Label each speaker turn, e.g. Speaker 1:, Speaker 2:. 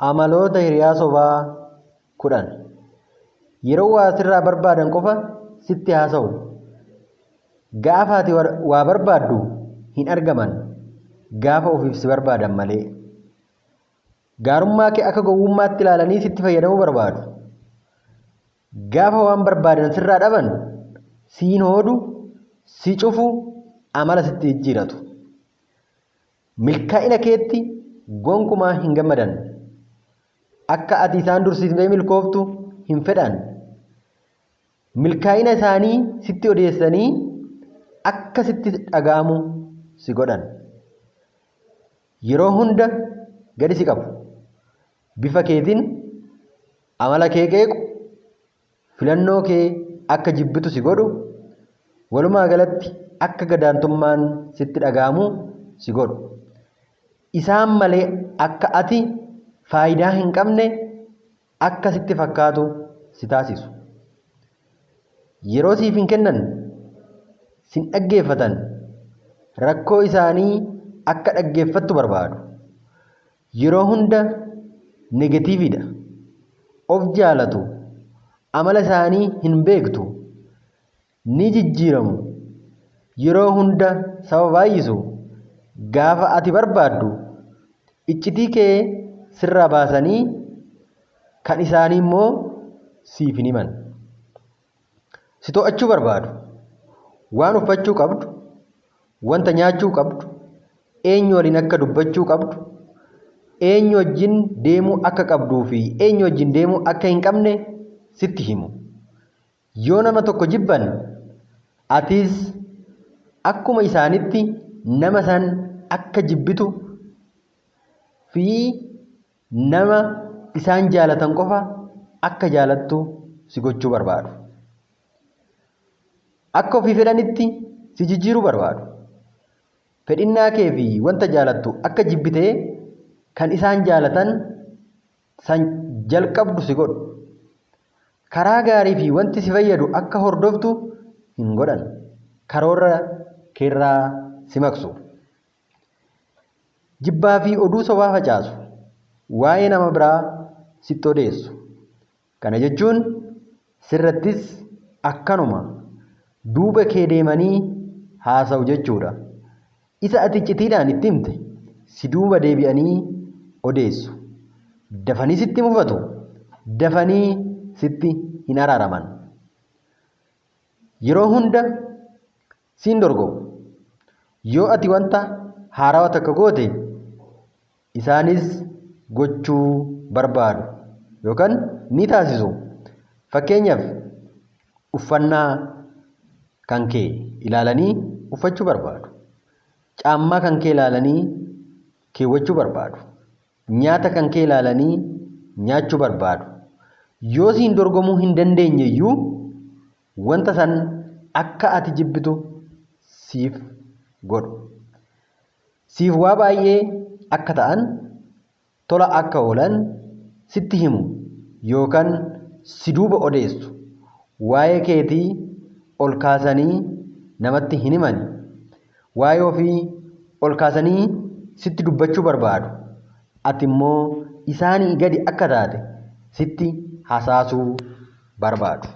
Speaker 1: Amaloota hiriyaa sobaa 10. Yeroo waa sirraa barbaadan qofa sitti haasa'u. Gaafa ati waa barbaaddu hin argaman. Gaafa ofiif si barbaadan malee. Gaarummaa kee akka gowwummaatti ilaalanii sitti fayyadamuu barbaadu. Gaafa waan barbaadan sirraa dhaban siin hoodu, si cufu, amala sitti jijjiiratu. Milkaa'ina keetti gonkumaa hin gammadan. Akka ati isaan dursiiftee milkooftu hin fedhan. Milkaa'ina isaanii sitti odeessanii akka sitti dhaga'amu si godhan. Yeroo hunda gadi si qabu. Bifa keetiin amala kee qeequ, filannoo kee akka jibbitu si godhu, walumaa galatti akka gadaantummaan sitti dhaga'amu si godhu. Isaan malee akka ati faayidaa hin qabne akka sitti fakkaatu si taasisu. Yeroo siif hin kennan, sin dhaggeeffatan, rakkoo isaanii akka dhaggeeffattu barbaadu. Yeroo hunda negatiividha. Of jaalatu. Amala isaanii hin beektu. Ni jijjiiramu. Yeroo hunda saba baay'isu. Gaafa ati barbaaddu iccitii kee sirraa baasanii kan isaanii immoo siif hin himan. Si to'achuu barbaadu. Waan uffachuu qabdu, wanta nyaachuu qabdu, eenyu waliin akka dubbachuu qabdu, eenyu wajjin deemuu akka qabduu fi eenyu wajjin deemuu akka hin qabne sitti himu. Yoo nama tokko jibban, atis akkuma isaanitti nama san akka jibbitu fi nama isaan jaalatan qofa akka jaalattu si gochuu barbaadu. Akka ofii fedhanitti si jijjiiruu barbaadu. Fedhinnaa kee fi wanta jaalattu akka jibbitee kan isaan jaalatan san jalqabdu si godhu. Karaa gaarii fi wanti si fayyadu akka hordoftu hin godhan. Karoora keerraa si maqsu. Jibbaa fi oduu sobaa facaasu. Waa'ee nama biraa sitti odeessu. Kana jechuun sirrattis akkanuma duuba kee deemanii haasa'u jechuudha. Isa ati iccitiidhaan itti himte si duuba deebi'anii odeessu. Dafanii sitti mufatu. Dafanii sitti hin araaraman. Yeroo hunda siin dorgomu. Yoo ati wanta haarawaa takka goote isaanis gochuu barbaadu yookaan ni taasisu. Fakkeenyaaf uffannaa kan kee ilaalanii uffachuu barbaadu. Caammaa kan kee ilaalanii keewwachuu barbaadu. Nyaata kan kee ilaalanii nyaachuu barbaadu. Yoo siin dorgomuu hin dandeenye iyyuu wanta san akka ati jibbitu siif godhu. Siif waa baay'ee akka ta'an, tola akka oolan sitti himu yookaan si duuba odeessu. Waa'ee keetii ol kaasanii namatti hin himan. Waa'ee ofii ol kaasanii sitti dubbachuu barbaadu. Ati immoo isaanii gadi akka taate sitti hasaasuu barbaadu.